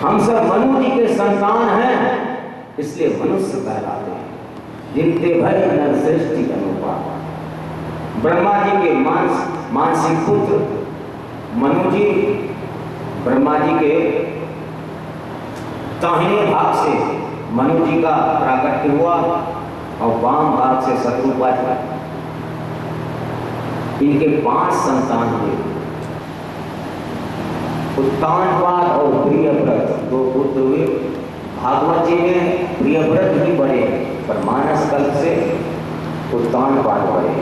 हम सब मनु जी के संतान हैं, इसलिए मनुष्य कहलाते हैं। जिनते भय नर सृष्टि अनुपा। ब्रह्मा जी के मानसिक पुत्र मनु जी, ब्रह्मा जी के दाहिने भाग से मनु जी का प्राकट्य हुआ और वाम भाग से शत्रुपाद। इनके 5 संतान हुए, उत्तानपाद और प्रियव्रत 2 पुत्र हुए। भागवत जी में प्रियव्रत ही बड़े, पर मानस कल्प से उत्तानपाद बड़े।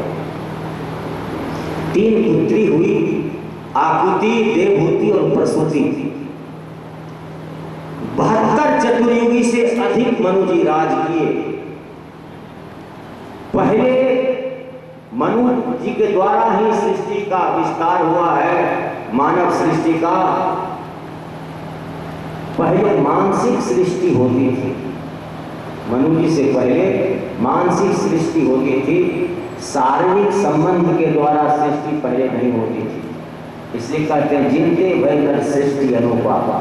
3 पुत्री हुई, आकुति, देवहूति और प्रसूति। 72 चतुर्युगी से अधिक मनु जी राज किए। पहले मनु जी के द्वारा ही सृष्टि का विस्तार हुआ है। मानव सृष्टि का पहले मानसिक सृष्टि होती थी। मनु जी से पहले मानसिक सृष्टि होती थी। शारीरिक संबंध के द्वारा सृष्टि पहले नहीं होती थी। इसलिए कहते हैं जिनते भय नर सृष्टि अनुपापा।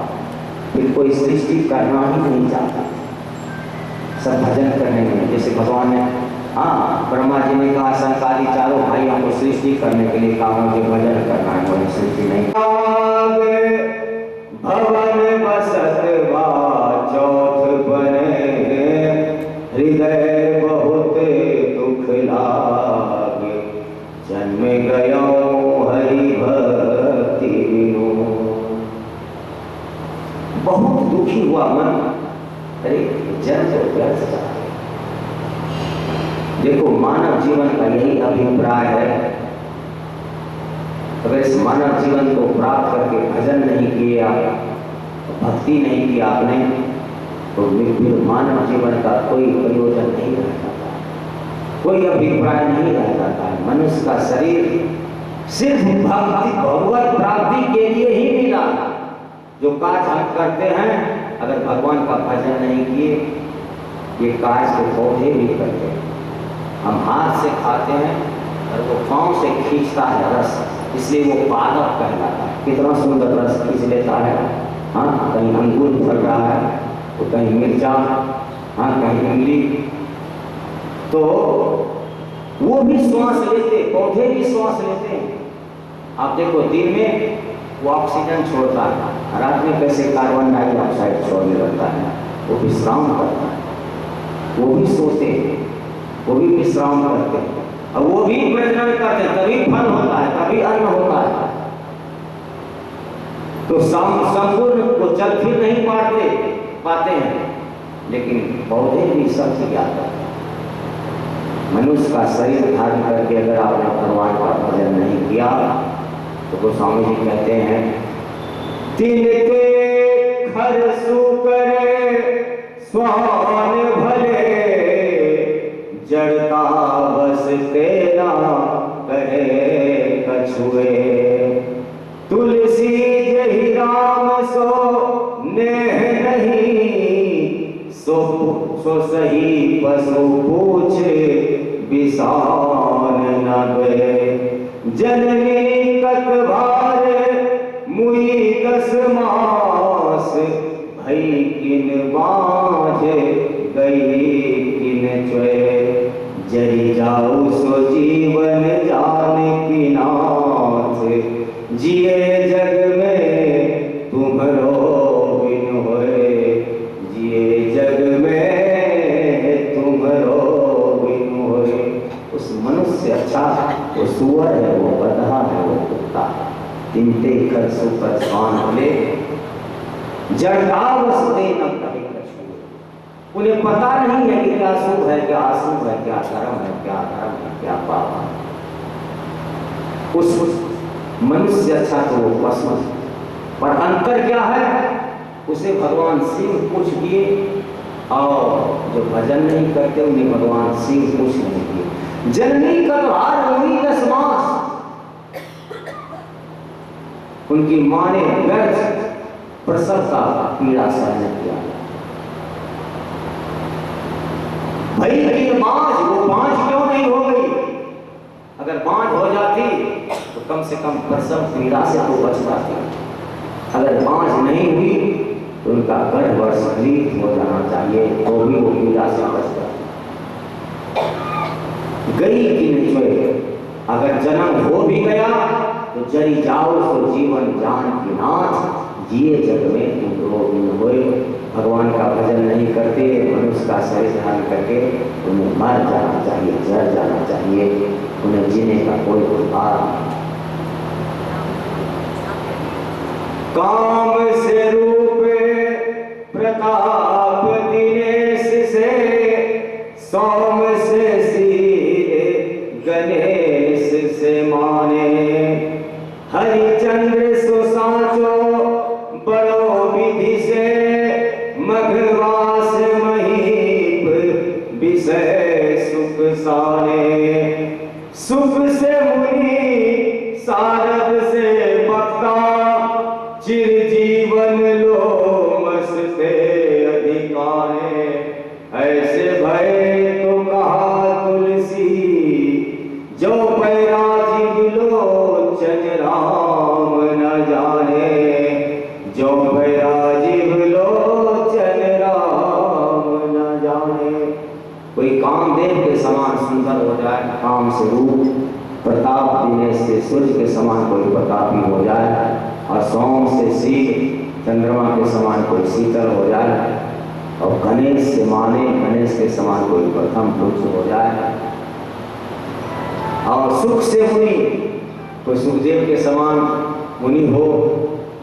फिर कोई सृष्टि करना ही नहीं चाहता, सब भजन करने में। जैसे भगवान ने ब्रह्मा जी ने कहा संसारी चारों भाई हमको सृष्टि करने के लिए कहा, मुझे भजन करना है, कोई सृष्टि नहीं। भवन बसत बा चौथ बने, हृदय बहुत दुख लागे, जन्म गयो हरि भक्ति बिनु। बहुत दुखी हुआ मन, अरे जन्म तो व्यर्थ था। देखो मानव जीवन का यही अभिप्राय है। अगर इस मानव जीवन को प्राप्त करके भजन नहीं किया, भक्ति नहीं किया आपने, तो फिर मानव जीवन का कोई प्रयोजन नहीं रह जाता, कोई अभिप्राय नहीं रह जाता है। मनुष्य का शरीर सिर्फ भक्ति भगवत प्राप्ति के लिए ही मिला। जो कार्य हम करते हैं, अगर भगवान का भजन नहीं किए, ये कार्य के पौधे भी करते हैं। हम हाथ से खाते हैं और वो पाँव से खींचता है रस, इसलिए वो पादप कहलाता है। कितना सुंदर रस खींच लेता है। हाँ, कहीं अंगूर फल रहा है तो कहीं मिर्चा, हाँ कहीं इमली, तो वो भी श्वास लेते, पौधे भी श्वास लेते हैं। आप देखो दिन में वो ऑक्सीजन छोड़ता है, रात में कैसे कार्बन डाइऑक्साइड छोड़ने लगता है। वो विश्राम करता है, वो भी सोते हैं, वो भी विश्राम करते हैं, और वो भी प्रजनन करते हैं, तभी फल होता है, तभी अन्न होता है। तो संपूर्ण को चल फिर नहीं पाते हैं, लेकिन पौधे भी सब ज्ञात है। मनुष्य का शरीर धारण करके अगर आपने भगवान का भजन नहीं किया, तो गोस्वामी जी कहते हैं तिनके खरसु करे स्वान भले, जड़ता बस तेरा करे कछुए, तुलसी जही राम सो नेह नहीं, सो सही पशु पूछे बिसान न गए, जननी कत भार मुई 10 मास, भई किन बाझ गई किन चुए, जरी जाऊ सो जीवन जान की नाथ, जिए जग में तुम्हरो बिन होए, जिए जग में तुम्हरो बिन होए। उस मनुष्य से अच्छा वो सुअर है, वो गधा है, वो कुत्ता। तिनते खरसु पर स्वान भले, जड़तावस दे न कहे कछुए। उन्हें पता नहीं है कि क्या शुभ है, क्या अशुभ है, क्या धर्म है, क्या धर्म है, क्या पाप है। उस मनुष्य अच्छा तो वो पशु, पर अंतर क्या है? उसे भगवान शिव पूछ दिए, और जो भजन नहीं करते उन्हें भगवान शिव पूछ नहीं दिए। जननी का भार हुई 10 मास, उनकी मां ने व्यर्थ प्रसव का पीड़ा सहन किया। भाई की बाँझ, वो बाँझ क्यों नहीं हो गई? अगर बाँझ हो जाती तो कम से कम प्रसव पीड़ा से तो बच पाती। अगर बाँझ नहीं हुई तो उनका गर्भवर्ष खरीद हो जाना चाहिए, तो भी वो पीड़ा से बचता। गई कि निचोए, अगर जन्म हो भी गया तो जरी जाओ तो जीवन जान की नाथ, जिए जग में तुम रोग न होए। भगवान का भजन नहीं करते, मनुष्य का शरीर धारण करके उन्हें मर जाना चाहिए, जर जाना चाहिए, उन्हें जीने का कोई अधिकार नहीं। काम से रूपे प्रताप दिनेश से, सोम से सीधे गणेश से माने। हरिचंद्र सुसाचो बड़ो विधि से, मघवास महीप विषय सुख साने। सुख से मुनि सारद से वक्ता, चिरजीवन लोमस से अधिकारे। ऐसे भय तो कहा तुलसी, जो बैराजी लोचन राम न जाने। जो बैराजी लोचन राम न जाने। कोई कामदेव के समान सुंदर हो जाए, काम से रूप प्रताप दिनेश से सूर्य के समान कोई प्रतापी हो जाए, और सोम से शीत चंद्रमा के समान कोई शीतल हो जाए, और गणेश से माने गणेश के समान कोई प्रथम पुरुष हो जाए, और सुख से मुनि कोई सुखदेव के समान मुनि हो,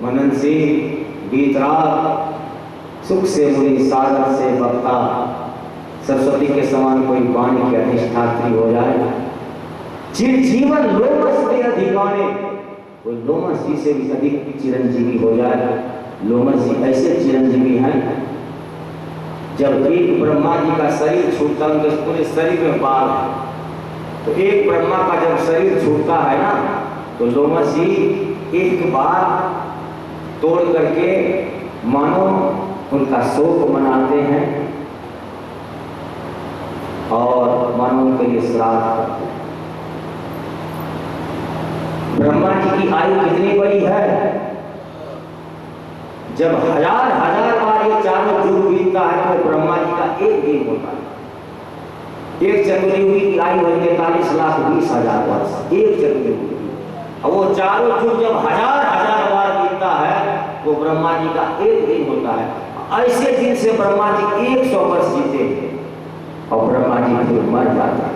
मननशील गीतराग। सुख से मुनि साधक से वक्ता, सरस्वती के समान कोई वाणी के अधिष्ठात्री हो जाए। चिरजीवन लोमस के अधिकारे, कोई लोमस जी से भी अधिक चिरंजीवी हो जाए। लोमस जी ऐसे चिरंजीवी हैं, जब एक ब्रह्मा जी का शरीर छूटता है, उनके पूरे शरीर में बाल है, तो एक ब्रह्मा का जब शरीर छूटता है ना, तो लोमस जी एक बार तोड़ करके मानो उनका शोक मनाते हैं और मानो उनके लिए श्राद्ध करते हैं। ब्रह्मा जी की आयु कितनी बड़ी है? जब हजार हजार बार ये चारों युग बीतता है, तो ब्रह्मा जी का एक दिन होता है। एक चतुर्युगी की आयु है 43,20,000 वर्ष, एक चतुर्युगी। और वो चारों युग जब हजार हजार बार बीतता है, तो ब्रह्मा जी का एक दिन होता है। ऐसे दिन से ब्रह्मा जी 100 वर्ष जीते और ब्रह्मा जी फिर मर जाते हैं।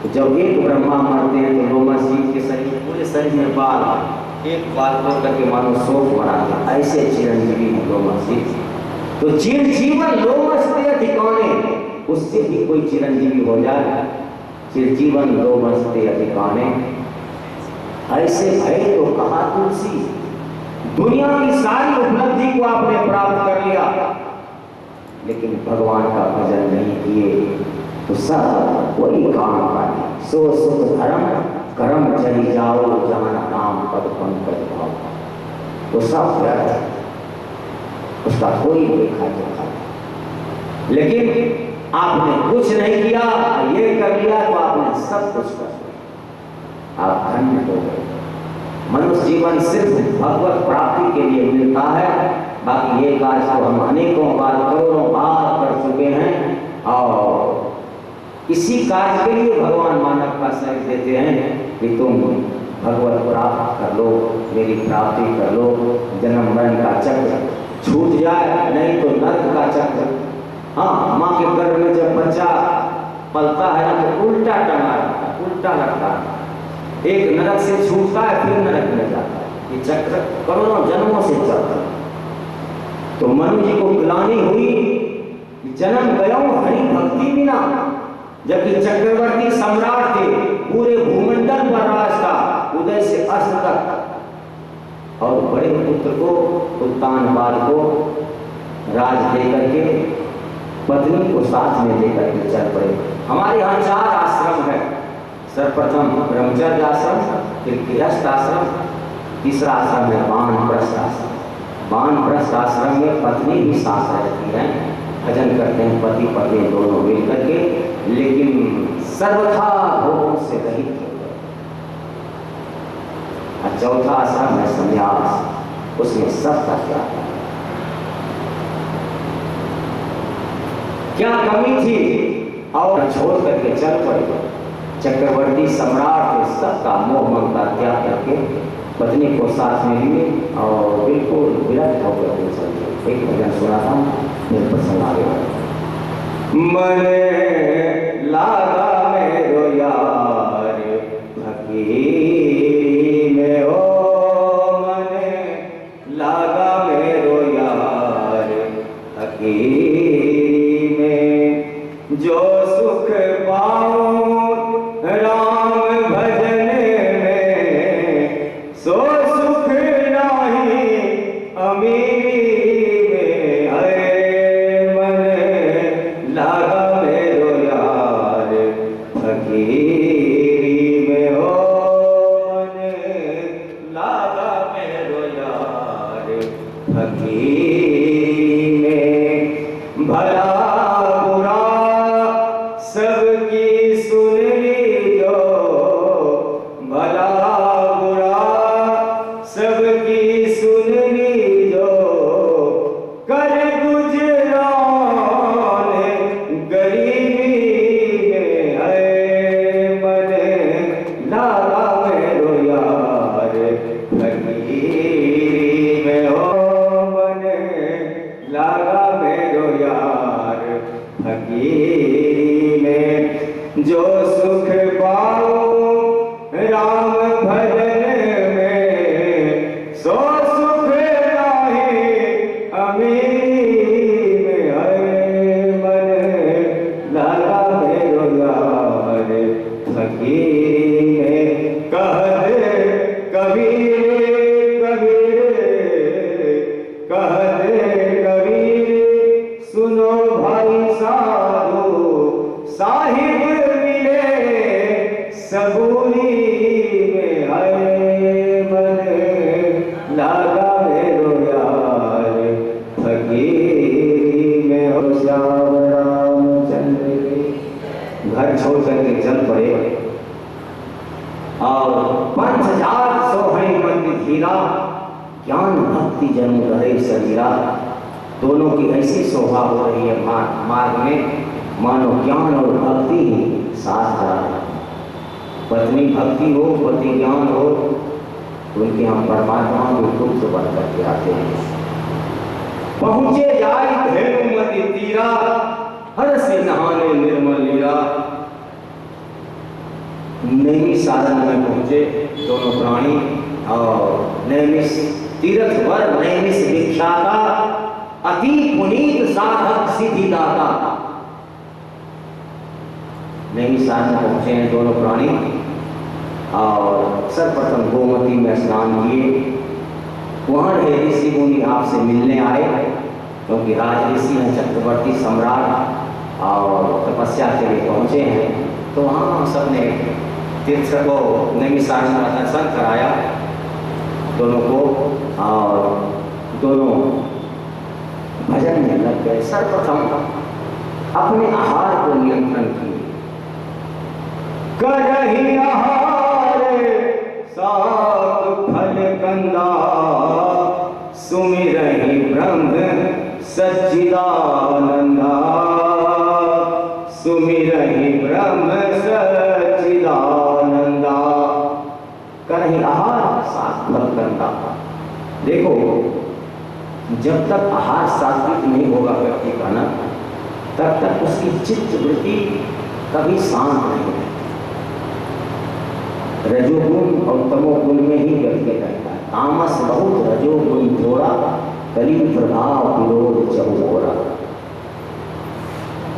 तो जब एक ब्रह्मा मरते हैं, तो लोमस जी के शरीर पूरे शरीर में बाल, एक बाल तोड़ करके मानो शोक बनाते हैं। ऐसे चिरंजीवी हैं लोमस जी। तो चिरजीवन लोमस के अधिकाने, उससे भी कोई चिरंजीवी हो जाए। चिरजीवन लोमस के अधिकाने, ऐसे भय तो कहा तुलसी। दुनिया की सारी उपलब्धि को आपने प्राप्त कर लिया, लेकिन भगवान का भजन नहीं किए तो सब वही काम का नहीं। सो सुख धर्म कर्म चली जाओ, जहां नाम पद पंकज भाव, तो सब व्यर्थ है, उसका कोई देखा जोखा नहीं। लेकिन आपने कुछ नहीं किया, ये कर लिया तो आपने सब कुछ कर लिया, आप धन्य हो गए। मनुष्य जीवन सिर्फ भगवत प्राप्ति के लिए मिलता है। बाकी ये कार्य को हम अनेकों बार, करोड़ों बार कर चुके हैं, और इसी कार्य के लिए भगवान मानव का शरीर देते हैं कि तुम भगवत प्राप्त कर लो, मेरी प्राप्ति कर लो, जन्म मरण का चक्र छूट जाए, नहीं तो नर्क का चक्र। हाँ, माँ के गर्भ में जब बच्चा पलता है ना, तो उल्टा टंगा रहता है, उल्टा लगता है। एक नरक से छूटता है, फिर नरक में जाता है। ये चक्र करोड़ों जन्मों से चलता है। तो मनु जी को ग्लानि हुई, जन्म गयो हरि भक्ति बिना। जबकि चक्रवर्ती सम्राट थे, पूरे भूमंडल पर राज था, उदय से अस्त तक, और बड़े पुत्र को, उत्तानपाद को राज दे करके पत्नी को साथ में लेकर के चल पड़े। हमारे यहाँ 4 आश्रम है। सर्वप्रथम ब्रह्मचर्य आश्रम, फिर गृहस्थ आश्रम, तीसरा आश्रम है वानप्रस्थ आश्रम। वानप्रस्थ आश्रम में पत्नी भी साथ रहती है, भजन करते हैं पति पत्नी दोनों मिल करके, लेकिन सर्वथा भोगों से रहित हो गए। और चौथा आश्रम है संन्यास, उसमें सब का त्याग है। क्या कमी थी, और छोड़ करके चल पड़े। चक्रवर्ती सम्राट सबका मोह ममता त्याग करके पत्नी को साथ में लिए और बिल्कुल विरक्त होकर के चल गए। एक भजन सुना था, मेरे पसंद आ गया। मने लागा मेरो यार फकीरी में हो, मने लागा मेरो यार फकीरी में, जो सुख पाऊं राम भजन में, सो सुख नाही अमीरी में। है मन लागा मेरो यार फकीरी में हो, मन लागा मेरो यार फकीरी में। भला बुरा सबकी सुन लीजो, भला बुरा सबकी सुन लीजो, कर गुजरान गरीबी में। है मन लागा मेरो यार फकीरी में हो, मन लागा मेरो यार फकीरी में, जो सुख पाऊं राम भजन में, सो सुख नाही अमीरी में। है मन लागा मेरो यार फकीरी में। कह दे कबीर कबीर, कह दे कबीर, सुनो भाई साधु साहिब मिले सबूरी में। है मन लागा मेरो यार फकीरी में हो। श्याम रामचंद्र के घर छोड़ करके चल पड़े और पंच जात सोहई मंदिर धीरा, ज्ञान भक्ति जन्म रहे शरीरा। दोनों की ऐसी शोभा हो रही है मार्ग में, मानो ज्ञान और भक्ति ही साथ रहा है। पत्नी भक्ति हो, पति ज्ञान हो, तो उनके यहाँ परमात्मा के रूप से बन करके आते हैं। पहुंचे जाए धेनुमति तीरा, हर से नहाने निर्मल लीरा। नैमिष साधन में पहुंचे दोनों प्राणी, और नैमिष तीर्थ वर नैमिष विख्याता, अति पुनीत साधक सिद्धिदाता। नैमिष साधन पहुंचे हैं दोनों प्राणी, और सर्वप्रथम गोमती में स्नान किए। वहाँ ऋषि मुनि आपसे मिलने आए, क्योंकि राज ऋषि हैं, चक्रवर्ती सम्राट, और तपस्या के लिए पहुँचे हैं। तो वहाँ सबने तीर्थ को नैमिष साधन का दर्शन कराया दोनों को, और दोनों भजन में लग गए। सर्वप्रथम अपने आहार को नियंत्रण किए। करही आहार साग फल कंदा, सुमिरहि ब्रह्म सच्चिदानंदा, सुमिरहि ब्रह्म सच्चिदानंदा। करही आहार साग फल कंदा। देखो, जब तक आहार सात्विक नहीं होगा व्यक्ति का ना, तब तक उसकी चित्त वृत्ति कभी शांत नहीं है। रजोगुण और तमोगुण में ही व्यक्ति रहता है। तामस बहुत रजोगुण थोड़ा, कली प्रभाव विरोध चहुओरा।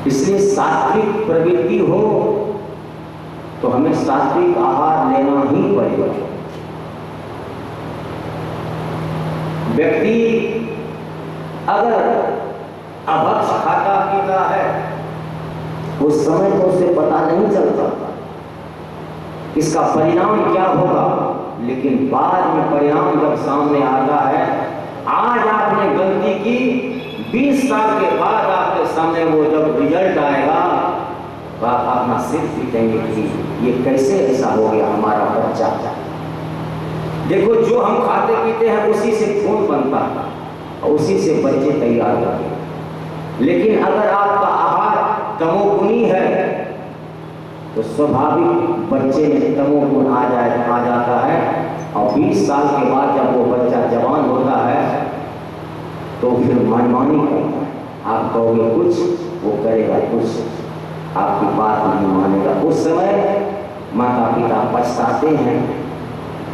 इसलिए सात्विक प्रवृत्ति हो तो हमें सात्विक आहार लेना ही पड़ेगा। व्यक्ति अगर अभक्ष खाता पीता है, उस समय तो उसे पता नहीं चलता इसका परिणाम क्या होगा, लेकिन बाद में परिणाम जब सामने आता है, आज आपने गलती की, 20 साल के बाद आपके सामने वो जब रिजल्ट आएगा, तो आप अपना सिर पीटेंगे कि ये कैसे ऐसा हो गया हमारा बच्चा। देखो, जो हम खाते पीते हैं उसी से खून बनता है और उसी से बच्चे तैयार होते हैं। लेकिन अगर आपका आहार तमोगुणी है तो स्वाभाविक बच्चे में तमोगुण आ जाता है। और 20 साल के बाद जब वो बच्चा जवान होता है तो फिर मनमानी करता है। आप कहोगे कुछ, वो करेगा कुछ, आपकी बात नहीं मानेगा। उस समय माता पिता पछताते हैं।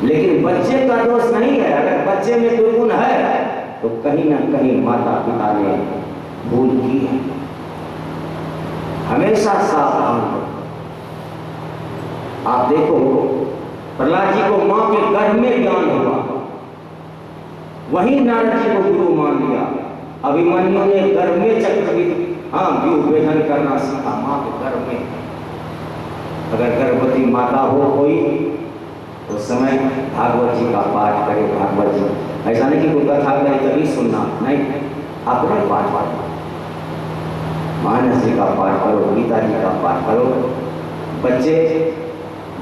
लेकिन बच्चे का दोष नहीं है। अगर बच्चे में कोई गुण है तो कहीं ना कहीं माता पिता ने भूल की है। हमेशा सावधान हो। आप देखो, प्रहलाद जी को मां के गर्भ में ज्ञान हुआ, वहीं नारद जी को गुरु मान लिया। अभिमन्यु ने गर्भ में व्यूह वेधन करना सीखा, मां के गर्भ में। अगर गर्भवती माता हो कोई तो समय भागवत जी का पाठ करे। भागवत जी ऐसा नहीं कि कोई कथा करे तभी सुनना, नहीं, अपने पाठ करो। मानस जी का पाठ करो, गीता जी का पाठ करो। बच्चे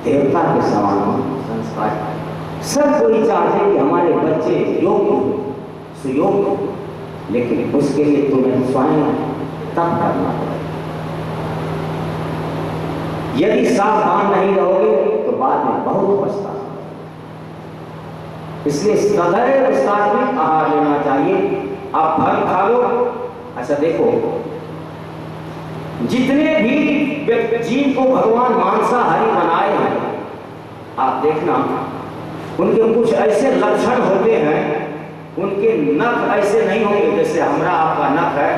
देवता के समान संस्कार। सब कोई चाहते हैं कि हमारे बच्चे योग्य हो, सुयोग्य हो, लेकिन उसके लिए तुम्हें स्वयं तप करना पड़ेगा। यदि सावधान नहीं रहोगे तो बाद में बहुत पछताना। इसलिए सदैव सात्विक आहार लेना चाहिए। आप फल खा लो। अच्छा देखो, जितने भी जीव को भगवान मांसाहारी बनाए हैं, आप देखना उनके कुछ ऐसे लक्षण होते हैं, उनके नख ऐसे नहीं होंगे जैसे हमारा आपका नख है।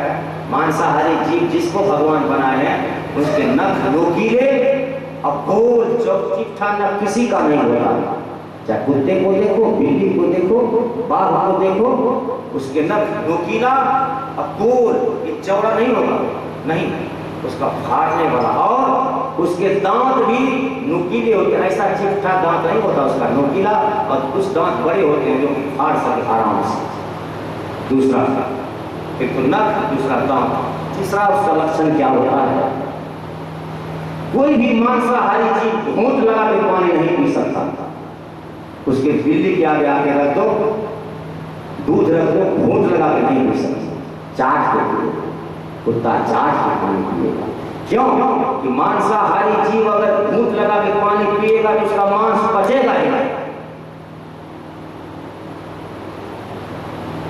मांसाहारी जीव जिसको भगवान बनाए हैं उसके नख नोकीले और गोल चौक-चिट्ठा नख किसी का नहीं होता। चाहे कुत्ते को देखो, बिल्ली को देखो, बाघ को देखो, उसके नख नोकीला और गोल, ये चौड़ा नहीं होगा, नहीं, उसका फाड़ने वाला। और उसके दांत भी नुकीले होते हैं। ऐसा चिट्ठा दांत नहीं होता उसका, नोकीला, और कुछ दांत बड़े होते हैं जो फाड़ सके आराम से। दूसरा, एक तो नख, दूसरा दांत। तीसरा उसका लक्षण क्या होता है? कोई भी मांसाहारी चीज घूंट लगा के पानी नहीं पी सकता। उसके बिल्ली के आगे आके रख दो, दूध रख दो, घूंट लगा के नहीं पी सकता, चाट के पिए। कुत्ता चाट के पानी पिएगा। क्यों? कि मांसाहारी जीव अगर घूंट लगा के पानी पिएगा तो उसका मांस पचेगा ही नहीं।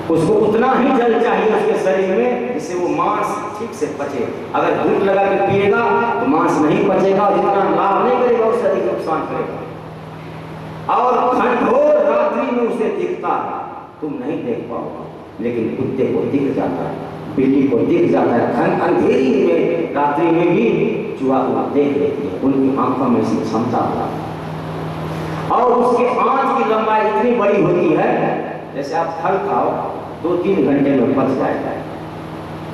उसको उतना ही जल चाहिए उसके शरीर में जिससे वो मांस ठीक से पचे। अगर घूंट लगा के पिएगा तो मांस नहीं पचेगा और जितना लाभ नहीं करेगा उससे अधिक नुकसान करेगा। और घनघोर रात्रि में उसे दिखता है, तुम नहीं देख पाओगे, लेकिन कुत्ते को दिख जाता है, बिल्ली को दिख जाता है। घन अंधेरी में रात्रि में भी चूहा को देख लेती है। उनकी आंखों में ऐसी क्षमता होती है। और उसके आंख की लंबाई इतनी बड़ी होती है, जैसे आप फल खाओ 2-3 घंटे में पच जाएगा।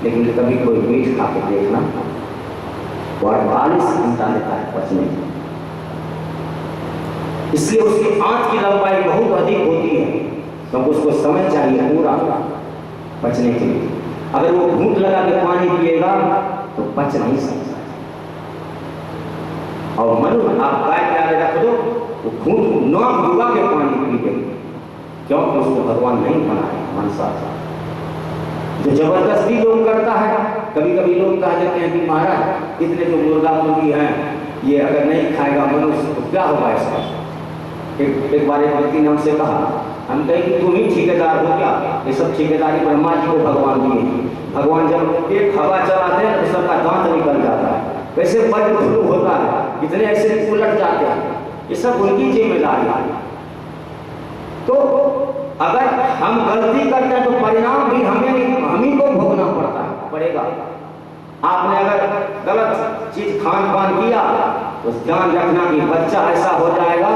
लेकिन कभी कोई मीठ खा के देखना, वो 48 घंटा लेता है पचने में। इसलिए उसकी आंख की लंबाई बहुत अधिक होती है, तो उसको समय चाहिए पूरा पचने के लिए। अगर वो घूंट लगा के पानी पिएगा तो पच नहीं सकता। और मनुष्य आप गाय के आगे रख दो, वो घूंट नाक डुबा के पानी पीएगा, क्योंकि उसको भगवान नहीं बनाया मांसाहारी। जो जबरदस्ती लोग करता है, कभी कभी लोग कह देते हैं कि महाराज इतने जो मुर्गा मुर्गी हैं, ये अगर नहीं खाएगा मनुष्य तो क्या होगा इसका। एक बार एक व्यक्ति ने हमसे कहा, हम कहे कि तुम ही ठेकेदार हो क्या? ये सब ठेकेदारी ब्रह्मा जी को भगवान दिए। भगवान जब एक हवा चलाते हैं तो सबका दांत निकल जाता है। वैसे बर्ड फ्लू होता है, कितने ऐसे उलट जाते हैं, ये सब उनकी जिम्मेदारी है। तो अगर हम गलती करते हैं तो परिणाम भी हम ही को भोगना पड़ेगा। आपने अगर गलत चीज खान पान किया तो ध्यान रखना कि बच्चा ऐसा हो जाएगा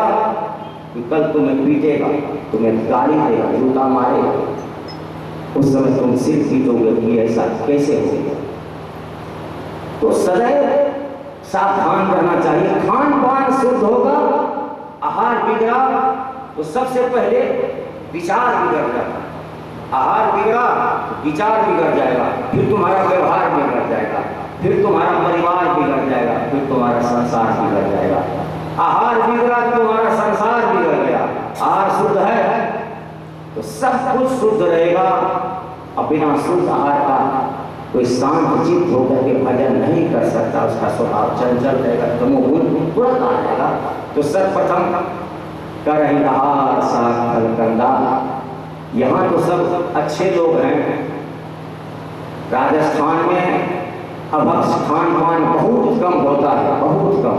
कि कल तुम्हें पीटेगा, तुम्हें गाली देगा, जूता मारेगा। उस समय तुम सिर पीटोगे कि ऐसा कैसे होगा। तो सदैव सावधान रहना चाहिए। खान पान शुद्ध होगा, आहार बिगड़ा तो सबसे पहले विचार बिगड़ जाता है। आहार बिगड़ा तो विचार बिगड़ जाएगा, फिर तुम्हारा व्यवहार बिगड़ जाएगा, फिर तुम्हारा परिवार बिगड़ जाएगा, फिर तुम्हारा संसार बिगड़ जाएगा। आहार बिगड़ा तो तुम्हारा संसार बिगड़ गया। आहार शुद्ध है तो सब कुछ शुद्ध रहेगा, और बिना शुद्ध आहार का कोई शांत चित्त होकर के भजन नहीं कर सकता, उसका स्वभाव चंचल रहेगा, तमोगुण तुरंत आ जाएगा। तो सर्वप्रथम करहि आहार साग फल कंदा। यहाँ तो सब अच्छे लोग हैं। राजस्थान में अभक्ष खान पान बहुत कम होता है, बहुत कम,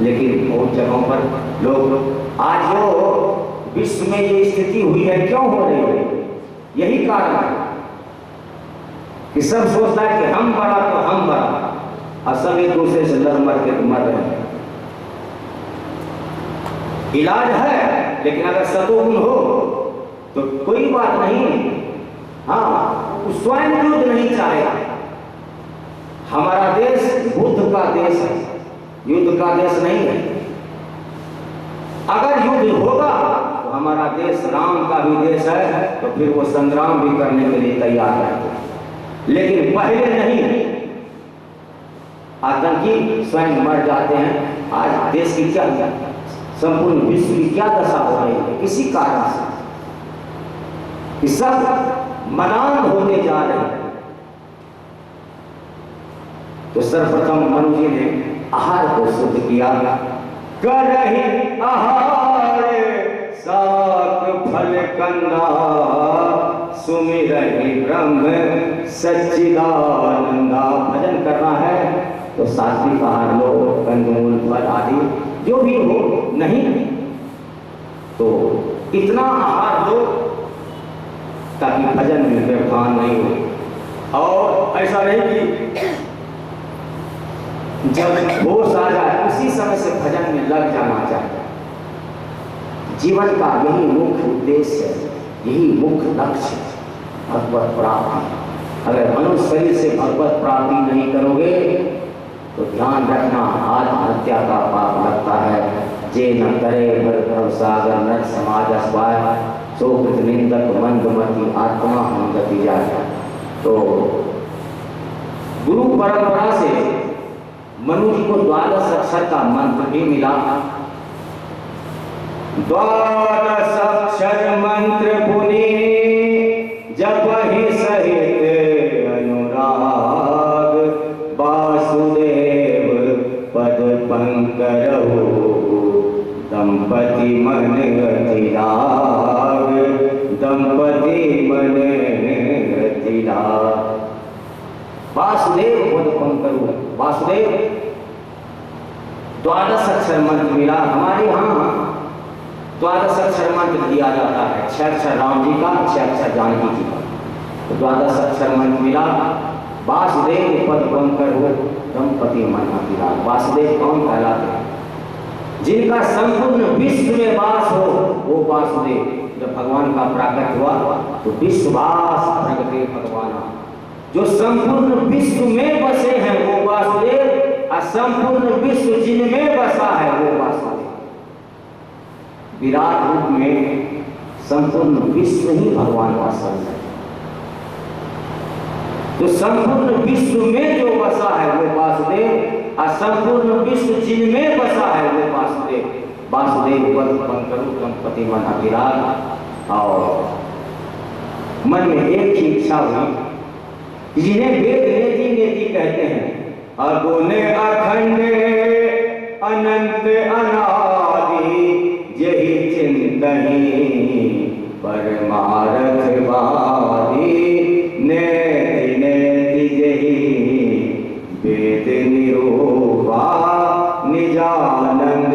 लेकिन बहुत जगहों पर लोग, आज जो विश्व में ये स्थिति हुई है, क्यों हो रही है? यही कारण है कि सब सोचता है कि हम बड़ा तो हम बड़ा, और सब एक दूसरे से लड़ मर के मर रहे हैं। इलाज है, लेकिन अगर सतोगुण हो तो कोई बात नहीं। हाँ, स्वयं युद्ध नहीं चाहेगा। हमारा देश बुद्ध का देश है, युद्ध का देश नहीं है। अगर युद्ध होगा तो हमारा देश राम का भी देश है, तो फिर वो संग्राम भी करने के लिए तैयार है, लेकिन पहले नहीं। आतंकी स्वयं मर जाते हैं। आज देश की क्या, संपूर्ण विश्व की क्या दशा हो रही है? इसी कारण से कि सब मनान होते जा रहे हैं। तो सर्वप्रथम मनु जी ने आहार को शुद्ध किया। करहि आहार साग फल कंदा, सुमिरहि ब्रह्म सच्चिदानंदा। भजन करना है तो सात्विक आहार लो, कंदमूल फल आदि जो भी हो, नहीं तो इतना आहार लो ताकि भजन में व्यवधान नहीं हो। और ऐसा नहीं कि जब होश आ जाए उसी समय से भजन में लग जाना चाहिए। जीवन का यही मुख्य उद्देश्य है, यही मुख्य लक्ष्य है, भगवत प्राप्ति। अगर मनुष्य शरीर से भगवत प्राप्ति नहीं करोगे तो ध्यान रखना, आत्महत्या का पाप लगता है। जे न करे भर सागर नर समाज अस्वाय, शोकृत निंदक मंदमती आत्मा हम गति जाए। तो गुरु परंपरा से मनु जी को 12 अक्षर का मंत्र भी मिला। 12 अक्षर मंत्र पुनि जपहि सहित अनुराग, वासुदेव पद पंकरहु दंपति मन गति लाग, दंपति मन गति लाग। वासुदेव पद पंकरहु, वासुदेव 12 अक्षर मंत्र मिला। हमारे यहाँ 12 अक्षर मंत्र दिया जाता है, 6 अक्षर राम जी का, 6 अक्षर जानकी जी का। तो 12 अक्षर मंत्र मिला। वासुदेव पद पंकरहु दंपति मन गति लाग। वासुदेव कौन कहलाते हैं? जिनका संपूर्ण विश्व में वास हो, वो वासुदेव। जब भगवान का प्राकट हुआ तो विश्ववास प्रगटे भगवान। जो संपूर्ण विश्व में बसे हैं वो वासुदेव, और संपूर्ण विश्व जिनमें बसा है वो वासुदेव। विराट रूप में संपूर्ण विश्व ही भगवान का संग है। तो संपूर्ण विश्व में जो बसा है वो वासुदेव, और संपूर्ण विश्व जिनमें बसा है वो वासुदेव। वासुदेव पद पंकरहु दंपति मन अभिराग। और मन में एक ही इच्छा हुई, जिन्हें वेद नेति नेति कहते हैं, अगुण अखंड अनंत अनादि, यही चिंतनी परमारथ वादी, नेति नेति यही वेद निरूपा, निजानंद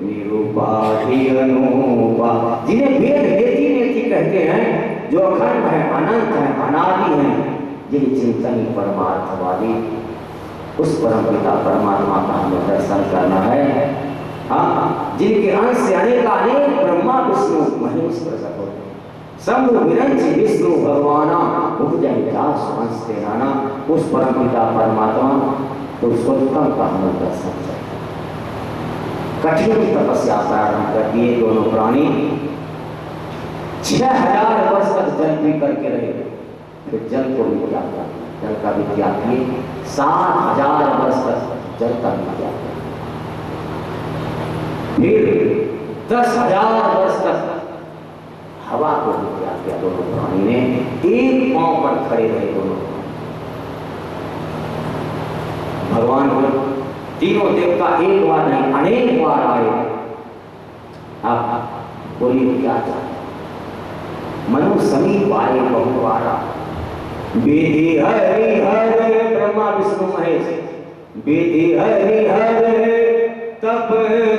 निरूपाधि अनुपा। जिन्हें वेद नेति नेति कहते हैं, जो अखंड है, अनंत है, अनादि है, यही चिंतन परमार्थवादी, उस परम पिता परमात्मा का हमें दर्शन करना है। हाँ, जिनके अंश से अनेक ब्रह्मा विष्णु महेश प्रकट होते हैं। शंभु विरंच विष्णु भगवाना, उपजय दास अंश तेराना, उस परम पिता परमात्मा पुरुषोत्तम का हमें दर्शन चाहिए। कठिन तपस्या प्रारंभ कर दिए दोनों प्राणी। 6000 वर्ष तक जल पी करके रहे, फिर जल को भी त्याग किया, जल का भी त्याग किए। 7000 वर्ष तक जल का भी त्याग किया। फिर 10,000 वर्ष तक हवा को भी त्याग किया दोनों प्राणी ने, एक पांव पर खड़े रहे दोनों। भगवान को तीनों देवता एक बार नहीं अनेक बार आए। आप बोलिए क्या चाहते? मनु समीप आए बहुबारा, विधि हरि हर ब्रह्मा विष्णु महेश, विधि हरि हर तप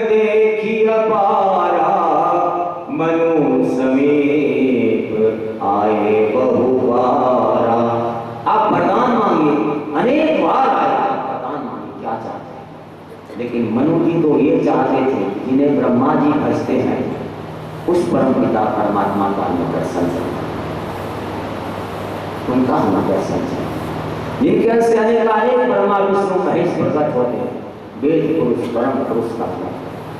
देखी अपारा, मनु समीप आए बहुबारा। आप वरदान मांगिए, अनेक बार आए, वरदान मांगिए क्या चाहते हैं। लेकिन मनु जी तो ये चाहते थे जिन्हें ब्रह्मा जी भजते हैं उस परम पिता परमात्मा का हमें दर्शन चाहिए, उनका हमें दर्शन चाहिए, जिनके अंश से अनेक ब्रह्मा विष्णु महेश प्रकट होते हैं, वेद पुरुष परम पुरुष का है।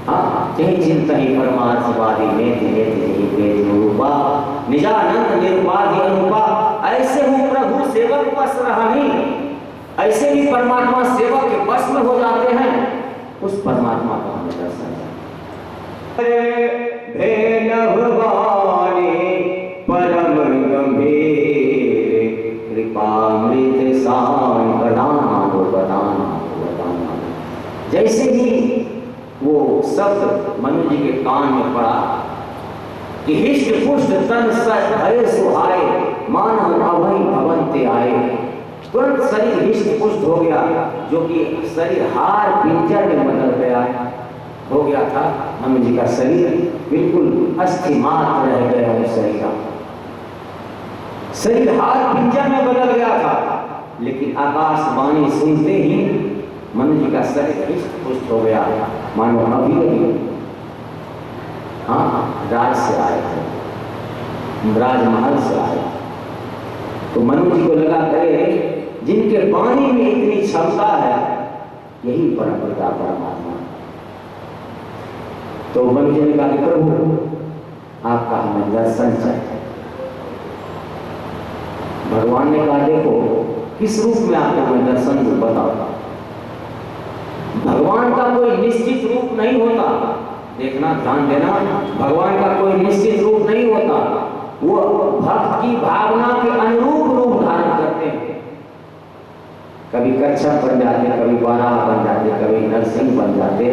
हाँ, यही चिंता ही परमार्थवादी नेति नेति यही वेद रूपा, निजानंद निरुपाधि अनुपा। ऐसे हूँ प्रभु सेवक बस रहा नहीं, ऐसे भी परमात्मा सेवक के बस में हो जाते हैं, उस परमात्मा का हमें दर्शन चाहिए। भेनवाणी परम गंभीर, कृपामृत शान बदाना बदाना। जैसे ही वो शब्द मनु जी के कान में पड़ा कि हिष्ट पुष्ट तन सर भरे सुहाए, मानव अभय भवंते आए, तुरंत शरीर हिष्ट पुष्ट हो गया, जो कि शरीर हार पिंजर में बदल गया हो गया था। मनु जी का शरीर बिल्कुल अस्थि मात्र रह गया उस शरीर का, शरीर हार पिंजर में बदल गया था। लेकिन आकाशवाणी सुनते ही मनु जी का शरीर हिष्ट पुष्ट हो गया, मानो अभी हाँ राज से आए थे, राजमहल से आए। तो मनु जी को लगा करे जिनके वाणी में इतनी क्षमता है यही परम पिता परमात्मा। तो मनु जी ने कहा कि प्रभु आपका हमें दर्शन चाहिए। भगवान ने कहा देखो किस रूप में आपको मैं दर्शन दूं बताओ। भगवान का कोई निश्चित रूप नहीं होता, देखना ध्यान देना, भगवान का कोई निश्चित रूप नहीं होता, वो भक्त की भावना के अनुरूप रूप धारण करते हैं। कभी कच्छप बन जाते, कभी वाराह बन जाते, कभी नरसिंह बन जाते,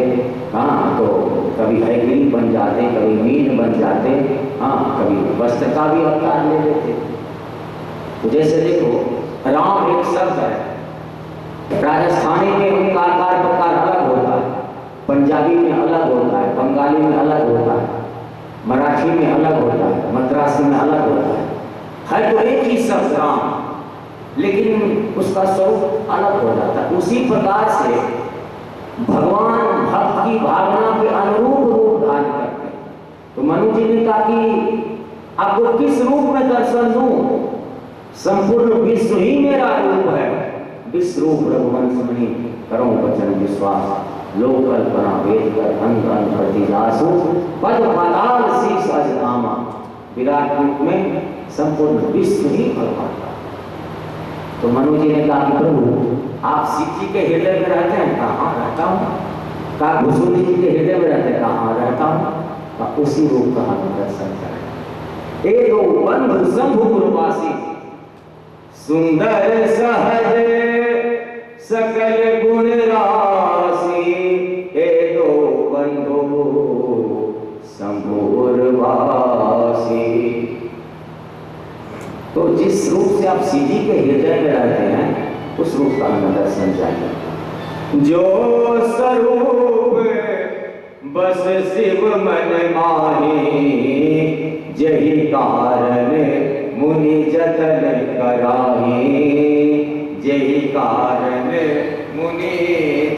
हाँ तो कभी हयग्रीव बन जाते, कभी मीन बन जाते, हाँ कभी वस्त्र का भी अवतार ले लेते। तो जैसे देखो राम एक शब्द है, राजस्थानी में उनका आकार प्रकार अलग होता है, पंजाबी में अलग होता है, बंगाली में अलग होता है, मराठी में अलग होता है, मद्रासी में अलग होता है तो एक ही शब्द राम, लेकिन उसका स्वरूप अलग हो जाता है। उसी प्रकार से भगवान भक्त की भावना के अनुरूप रूप धारण करते हैं। तो मनु जी ने कहा कि आपको किस रूप में दर्शन दूं? संपूर्ण विश्व ही मेरा रूप है, विश्वरूप रघुवंश मणि करो वचन विश्वास, लोक कल्पना वेद कर अंग अंग प्रतिजासु, पद पाताल शीश अजनामा। विराट रूप में संपूर्ण विश्व ही भगवान का। तो मनु जी ने कहा कि प्रभु आप शिव जी के हृदय में रहते हैं? कहाँ रहता हूँ। कहा भुसुंडी जी के हृदय में रहते हैं? कहाँ रहता हूँ। उसी रूप का हमें दर्शन करें। ए दो बंधु शंभु गुरुवासी, सुंदर सहज सकल गुण राशि, हे दो बंधु शंभुर वासी। तो जिस रूप से आप सीधी के हृदय में रहते हैं उस रूप का हमें दर्शन चाहिए। जो स्वरूप बस शिव मन माही, यही कारण मुनि जतन कराही, यही कारण मुनि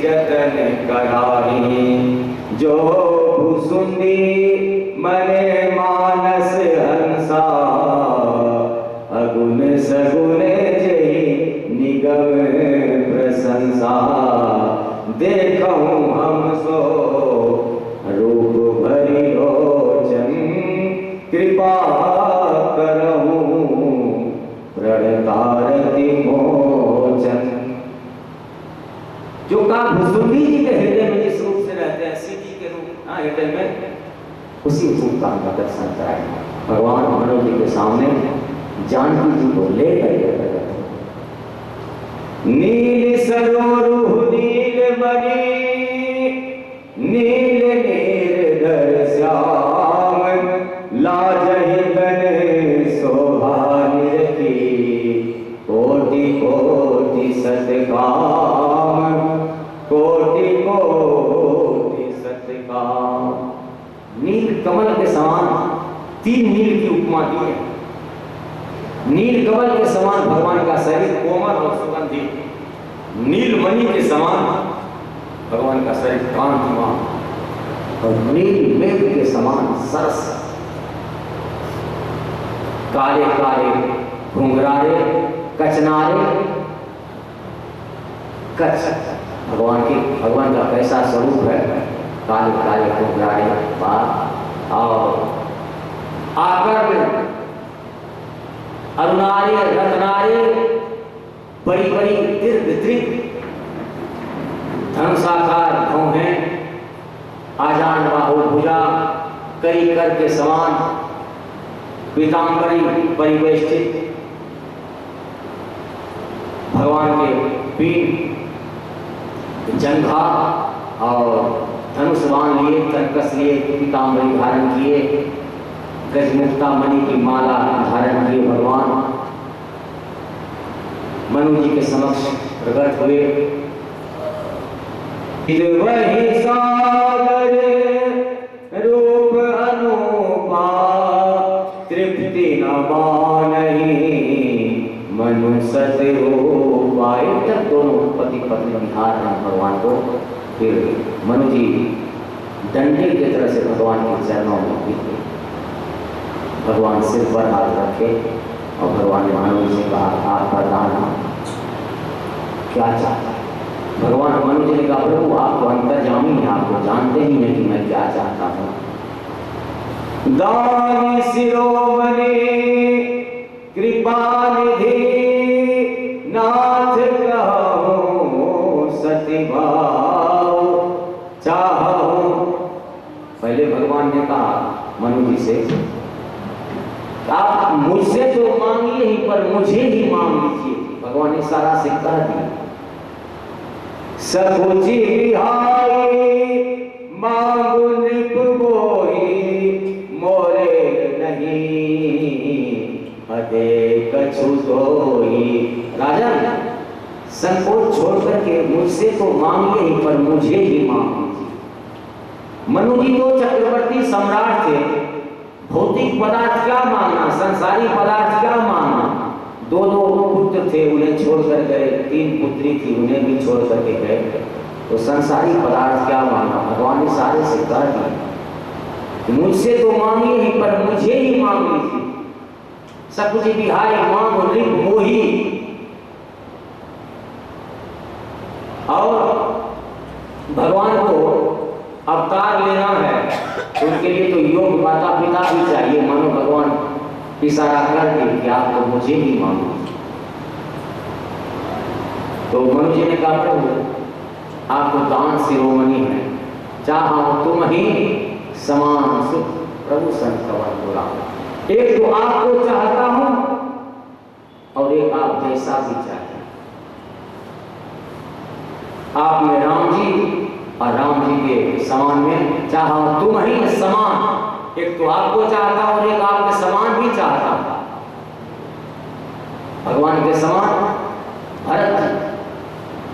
जतन कराही। जो भुसुंडी मने मानस हंसा, अगुण सगुण जही निगम प्रशंसा। देखूं हम सो रूप भरी लोचन, कृपा करहूं प्रणतारति मोचन। जो का भुसुंडी जी के हृदय में जिस रूप से रहते हैं, सीधी के रूप हृदय में, उसी रूप का दर्शन कराएंगे। भगवान मनु जी के सामने जानकी जी को ले गए। नील सरोरुह नील मणि नील निर्धर श्याम लाजहि तन शोभा निरखी कोटि कोटि सतकाम कोटि कोटि सतकाम। नील कमल के समान 3 नील की उपमा दी है। नील कमल के समान भगवान का शरीर कोमल और सुगंधित, नीलमणि के समान भगवान का शरीर कांतिमान और नील मेघ के समान सरस। काले काले घुंघरारे कचनारे कच्छ भगवान का कैसा स्वरूप है। काले काले घुंघरारे बाल और आकर अरुणारे रत्नारे बड़ी बड़ी दीर्घ दृढ़ धनुषाकार भौहें आजान बाहु भुजा करी कर के समान पीतांबरी परिवेष्टित भगवान के पीठ जंघा और धनुष बाण लिए तर्कस लिए पीतांबरी धारण किए गजमुक्ता मणि की माला धारण किए भगवान मनु जी के समक्ष प्रकट हुए। वही सागर रूप अनुपा तृप्ति न मानहि मनु सत रूपा। तक दोनों पति पत्नी निहार हैं भगवान को। फिर मनु जी डंडे की तरह से भगवान के चरणों में गिरे। भगवान सिर पर हाथ रखे और भगवान ने मनु जी से कहा आप वरदान क्या चाहते हैं। भगवान मनु जी ने कहा प्रभु आप तो अंतर्यामी हैं, आपको जानते ही हैं कि मैं क्या चाहता हूँ। दानी शिरोमणि कृपा निधि नाथ कहो सति भाव चाहो। पहले भगवान ने कहा मनु जी से आप मुझसे तो मांगिए ही पर मुझे ही मांग लीजिए। भगवान ने सारा से कह दिया। सकुचि बिहाई मांगु निप बोहि मोरे नहीं अदे कछु दोई। राजा संकोच छोड़ करके मुझसे तो मांगिए ही पर मुझे ही मांग लीजिए। मनु जी तो चक्रवर्ती सम्राट थे, भौतिक पदार्थ क्या मांगना, संसारी पदार्थ क्या मांगना। 2 पुत्र थे उन्हें छोड़ कर गए, 3 पुत्री थी उन्हें भी छोड़ करके गए। तो संसारी पदार्थ क्या मांगना। भगवान ने सारे से कह दिया मुझसे तो मांगिए ही पर मुझे ही मांग लीजिए। सकुचि बिहाई मांग रिप मोही। और भगवान को अवतार लेना है तो उनके लिए तो योग माता पिता भी चाहिए। मानो भगवान इशारा कर दे कि आप तो मुझे ही मांगो। तो मनु जी ने कहा प्रभु आपको दान शिरोमणि है, चाहो तुम ही समान सुख। प्रभु संत कवन बोला एक तो आपको चाहता हूं और एक आप जैसा भी चाहते। आप में राम जी और राम जी के समान में चाहो तुम ही समान। एक तो आपको चाहता और एक आपके समान भी चाहता। भगवान के समान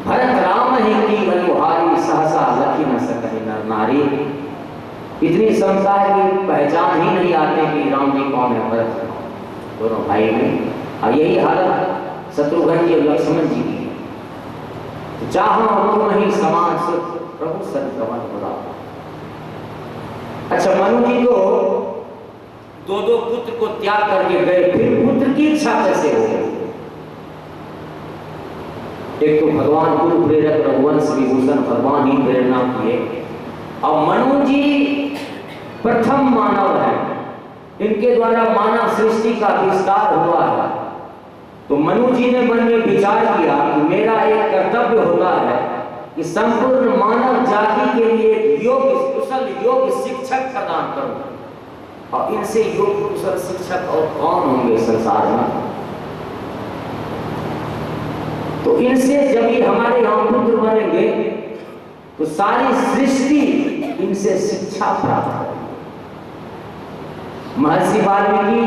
भरत राम ही की अनुहारी सहसा लखी न सकहि नर नारी। इतनी समझता है कि पहचान ही नहीं आते कि राम जी कौन है, भरत दोनों भाई में। और यही हालत शत्रुघ्न जी और लक्ष्मण जी की है। चाहो तुम ही समान सुख। प्रभु संत कवन बोला। अच्छा मनु जी तो 2 पुत्र को त्याग करके गए, फिर पुत्र की इच्छा कैसे हो गई। एक तो भगवान गुरु प्रेरक रघुवंश विभूषण भगवान ही प्रेरणा किए। अब मनु जी प्रथम मानव है, इनके द्वारा मानव सृष्टि का विस्तार हुआ है। तो मनु जी ने मन में विचार किया कि मेरा एक कर्तव्य होता है कि संपूर्ण मानव जाति के लिए योग कुशल योग शिक्षक प्रदान करूं। और इनसे योग कुशल शिक्षक और कौन होंगे संसार में। तो इनसे जब ये हमारे यहाँ पुत्र बनेंगे तो सारी सृष्टि इनसे शिक्षा प्राप्त करेगी। महर्षि वाल्मीकि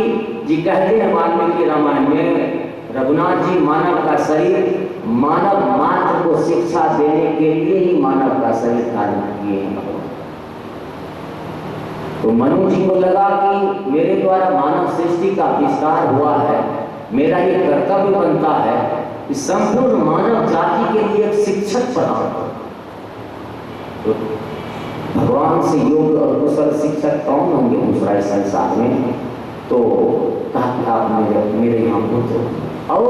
जी कहते हैं वाल्मीकि रामायण में, रघुनाथ जी मानव का शरीर मानव मात्र को शिक्षा देने के लिए ही मानव का शरीर धारण किए हैं। तो मनु जी को लगा कि मेरे द्वारा मानव सृष्टि का विस्तार हुआ है, मेरा ये कर्तव्य बनता है कि संपूर्ण मानव जाति के लिए एक शिक्षक बनाऊं। तो भगवान से योग और कुशल शिक्षक कौन होंगे दूसरा संसार में। तो कहा कि आप मेरे यहाँ पुत्र। और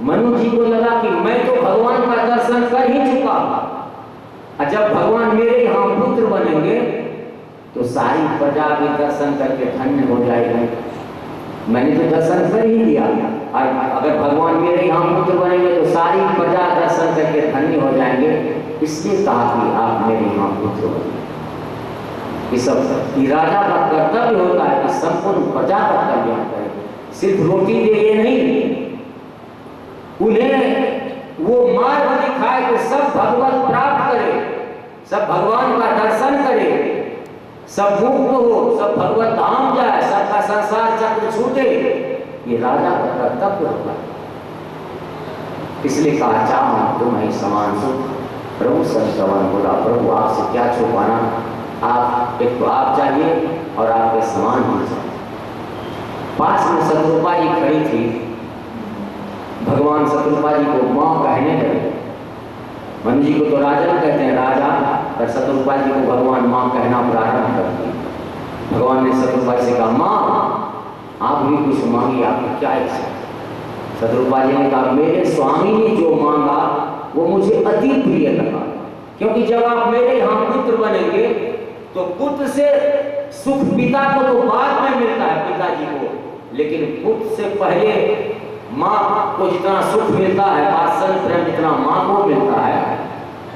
मनु जी को लगा कि मैं तो भगवान का दर्शन कर ही चुका, और जब भगवान मेरे यहाँ पुत्र बनेंगे तो सारी प्रजा भी दर्शन करके धन्य हो जाएगी। मैंने तो दर्शन कर ही लिया, और अगर भगवान मेरे यहाँ पुत्र बनेंगे तो सारी प्रजा दर्शन करके धन्य हो जाएंगे। इसलिए कहा कि आप मेरे यहाँ पुत्र बनेंगे। ये सब राजा का कर्तव्य होता है कि संपूर्ण प्रजा का कल्याण करे, सिर्फ रोटी दे ये नहीं, उन्हें वो मार्ग दिखाए कि सब भगवत प्राप्त करे, सब भगवान का दर्शन करे, सब मुक्त हो, सब भगवत धाम जाए, सबका संसार चक्र छूटे। ये राजा का कर्तव्य होगा। इसलिए कहा चाह तुम्हें समान सुख। प्रभु संतवन बोला, प्रभु आपसे क्या छुपाना, आप एक तो आप चाहिए और आपके समान भी चाहिए। पास में शत्रुपा जी खड़ी थी, भगवान शत्रुपा जी को माँ कहने लगे। मनु जी को तो राजन कहते हैं राजा, पर शत्रुपा जी को भगवान माँ कहना प्रारंभ कर दिया। भगवान ने शत्रुपा जी से कहा, माँ आप भी कुछ मांगी, आपकी क्या इच्छा है। शत्रुपा जी ने कहा, मेरे स्वामी ने जो मांगा वो मुझे अति प्रिय लगा, क्योंकि जब आप मेरे यहाँ पुत्र बनेंगे तो पुत्र से सुख पिता को तो बाद में मिलता है, पिताजी को, लेकिन पुत्र से पहले माँ को जितना सुख मिलता है, वात्सल्य प्रेम जितना माँ को मिलता है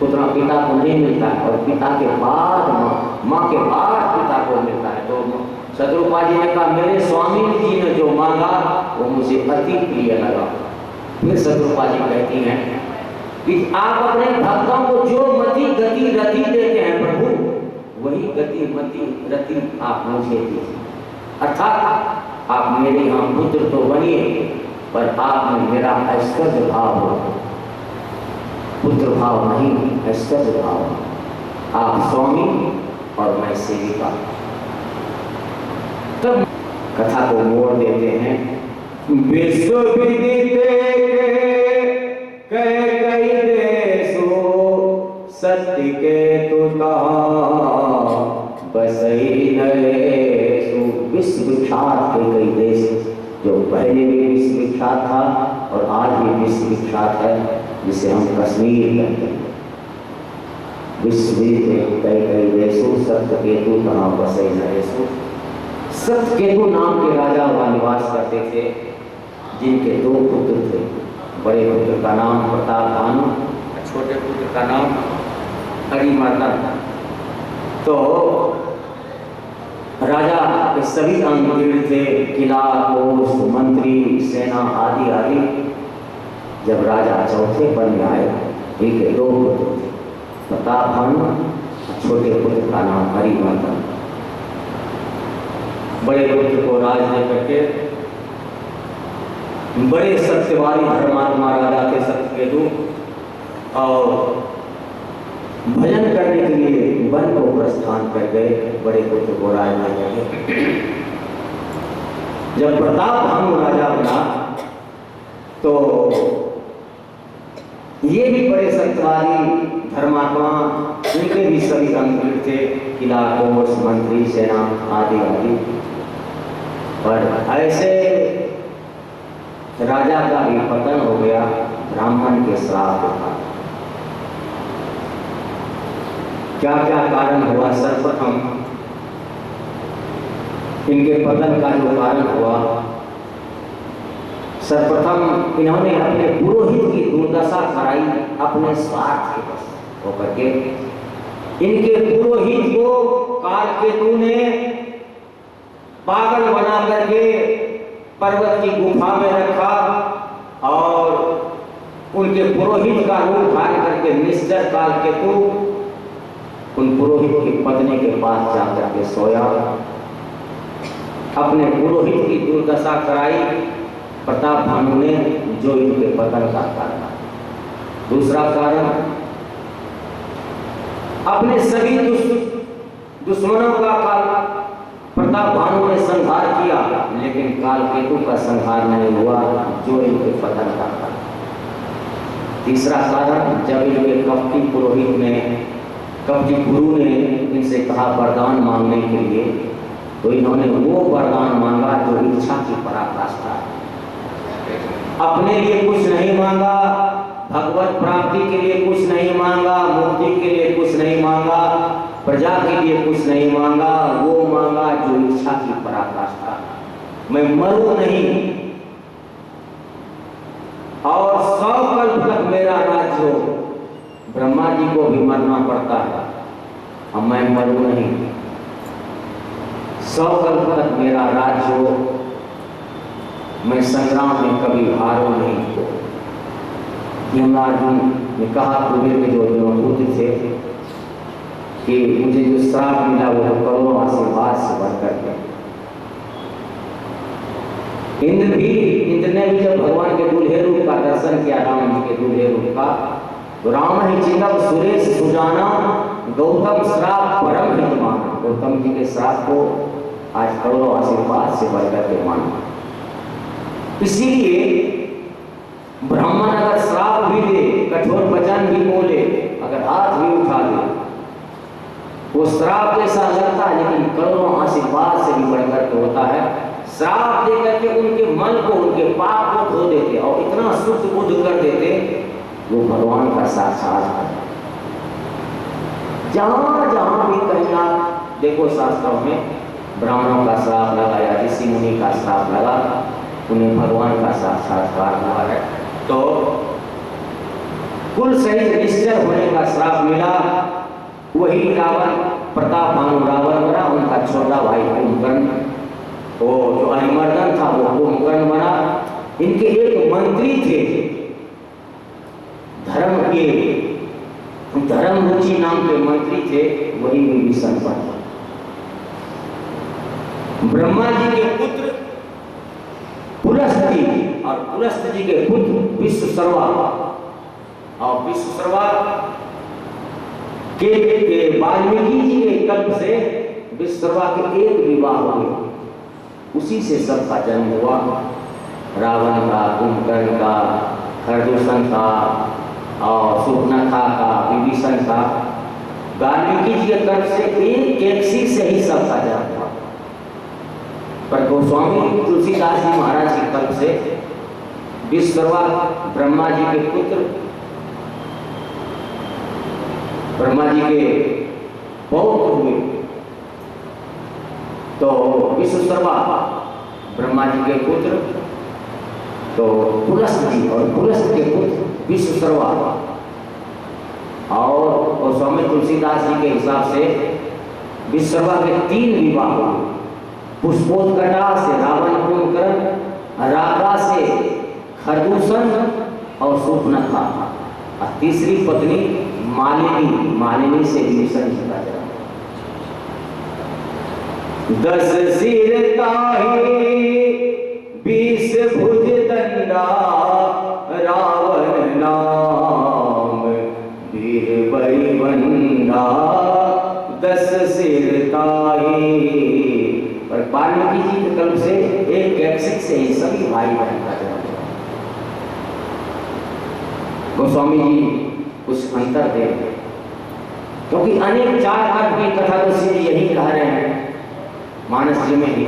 उतना पिता को नहीं मिलता है, और पिता के बाद माँ के बाद पिता को मिलता है। तो शत्रुपा जी ने कहा, मेरे स्वामी जी ने जो मांगा वो मुझे अति प्रिय लगा। फिर शत्रुपा जी कहती हैं कि आप अपने भक्तों को जो मति गति रति देते हैं प्रभु, वही गति मति रति आप मुझे दीजिए। अर्थात आप मेरे यहाँ पुत्र तो बनिए, पर आप में मेरा ऐश्वर्य भाव हो, पुत्र भाव नहीं, ऐश्वर्य भाव। आप स्वामी और मैं सेविका। तब कथा को मोड़ देते हैं। विश्व विदिते कई देशो सत्य के तुका बसई नरेशु। विश्व विख्यात के कई देश, जो पहले भी विश्व विख्यात था और आज भी विश्व विख्यात है, जिसे हम कश्मीर कहते हैं। विश्व में कई देशों सत्य केतु कहाँ बसे नरेशु। सत्य केतु नाम के राजा वहाँ निवास करते थे, जिनके दो पुत्र थे। बड़े पुत्र का नाम प्रताप भानु, छोटे पुत्र का नाम हरिमर्दन। तो राजा के सभी अंग दृढ़ थे, किला कोष मंत्री सेना आदि आदि। जब राजा चौथे पद में आए, इनके दो पुत्र थे, प्रताप भानु, छोटे पुत्र का नाम हरिमर्दन। बड़े पुत्र को राज दे करके बड़े सत्यवादी धर्मात्मा राजा थे सत्यकेतु, और भजन करने के लिए वन को प्रस्थान कर गए। बड़े पुत्र को राज दे करके जब प्रताप भानु राजा बना, तो ये भी बड़े सत्यवादी धर्मात्मा, उनके भी सभी अंग थे, किला कोष मंत्री सेना आदि आदि। पर ऐसे राजा का भी पतन हो गया, ब्राह्मण के श्राप था। क्या क्या कारण हुआ? सर्वप्रथम इनके पतन का जो कारण हुआ, सर्वप्रथम इन्होंने अपने पुरोहित की दुर्दशा कराई अपने स्वार्थ के बस होकर के। इनके पुरोहित को कालकेतु ने पागल बना करके पर्वत की गुफा में रखा और उनके पुरोहित का रूप धारण करके निश्चर काल केतु उन पुरोहित की पत्नी के पास जाकर के सोया। अपने पुरोहित की दुर्दशा कराई प्रताप भानु ने, जो इनके पतन का कारण। दूसरा कारण, अपने सभी दुश्मनों का प्रताप भानु ने संहार किया, लेकिन काल केतु का संहार नहीं हुआ, जो इनके पतन का कारण। तीसरा कारण, जब इनके कपटी पुरोहित ने, कपटी गुरु ने इनसे कहा वरदान मांगने के लिए, तो इन्होंने वो वरदान मांगा जो इच्छा की पराकाष्ठा है। अपने लिए कुछ नहीं मांगा, भगवत प्राप्ति के लिए कुछ नहीं मांगा, मुक्ति के लिए कुछ नहीं मांगा, प्रजा के लिए कुछ नहीं मांगा, वो मांगा जो इच्छा की पराकाष्ठा। मैं मरूं नहीं और 100 कल्प तक मेरा राज्य हो। ब्रह्मा जी को भी मरना पड़ता है, अब मैं मरूं नहीं, 100 कल्प तक मेरा राज्य हो, मैं संग्राम में कभी हारो नहीं। यमराज ने कहा कुबेर के जो देवदूत थे कि मुझे जो श्राप मिला वो करोड़ों आशीर्वाद से बढ़कर है। इंद्र ने भी जब भगवान के दूल्हे रूप का दर्शन किया, राम जी के दूल्हे रूप का, तो राम ही चिंतक सुरेश सुजाना गौतम श्राप परम हितमान। गौतम जी के श्राप को आज करोड़ों आशीर्वाद से बढ़कर के माना। इसीलिए ब्राह्मण अगर श्राप भी दे, कठोर वचन भी बोले, अगर हाथ भी उठा दे, वो श्राप जैसा लगता है, लेकिन करोड़ों आशीर्वाद से भी बढ़कर के होता है। श्राप देकर के उनके मन को, उनके पाप को धो देते और इतना शुद्ध बुद्ध कर देते, वो भगवान का साक्षात है। जहां जहां भी कहीं आप देखो शास्त्रों में ब्राह्मणों का श्राप लगा या ऋषि मुनि का श्राप लगा, उन्हें भगवान का साक्षात्कार हुआ है। तो कुल सहित निश्चय होने का श्राप मिला, वही रावण, प्रताप भानु रावण बना, उनका छोटा भाई कुंभकर्ण, वो जो अरिमर्दन था वो कुंभकर्ण बना। इनके एक मंत्री थे, धर्म रुचि नाम के मंत्री थे, वही विभीषण बना। ब्रह्मा जी के पुत्र पुलस्त जी और पुलस्त जी के पुत्र विश्वशर्मा, और विश्वशर्मा के वाल्मीकि जी के कल्प से विश्वशर्मा के एक विवाह हुए, उसी से सबका जन्म हुआ। रावण का, कुंभकर्ण का, खरदूषण का और सुपर्णखा का, विभीषण का, वाल्मीकि जी के कल्प से एक सी से ही सबका जन्म हुआ। पर गोस्वामी तुलसीदास जी महाराज के कल्प से विश्वशर्मा ब्रह्मा जी के पुत्र, ब्रह्मा जी के पौत्र हुए। तो विश्वशर्मा ब्रह्मा जी के पुत्र, तो पुलस्त जी और पुलस्त के पुत्र विश्वशर्मा, और गोस्वामी तुलसीदास जी के हिसाब से विश्वशर्मा के 3 विवाह हुए। पुष्पोत्कटा से रावण कुंभकर्ण, रागा से खरदूषण और सुपर्णखा, और तीसरी पत्नी मालिनी से विभीषण जी का जन्म। 10 सिर ताहि 20 भुज दंडा, रावण नाम वीर बलिबंधा। 10 सिर ताहि, और वाल्मीकि जी के कल्प से एक कैक्सिक से ही सभी भाई बहन का जन्म हुआ। गोस्वामी जी कुछ अंतर दे, क्योंकि अनेक 4 अर्थ की कथा तो श्री यही कह रहे हैं मानस जी में ही।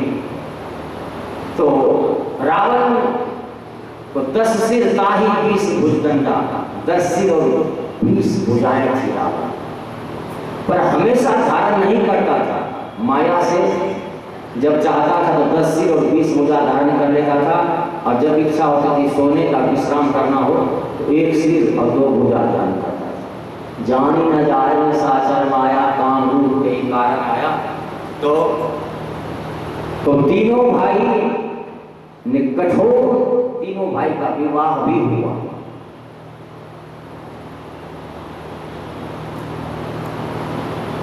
तो रावण को 10 सिर ताहि 20 भुजदंडा, 10 सिर और 20 भुजाएं थी रावण, पर हमेशा धारण नहीं करता था। माया से जब चाहता था तो 10 सिर और 20 भुजा धारण कर लेता था, और जब इच्छा होती थी सोने का, विश्राम करना हो, तो 1 सिर और 2 भुजा धारण करता था। जानी न जाए साचर माया, काम रूप के कारण आया। तो तो तीनों भाई ने कठोर, तीनों भाई का विवाह भी हुआ।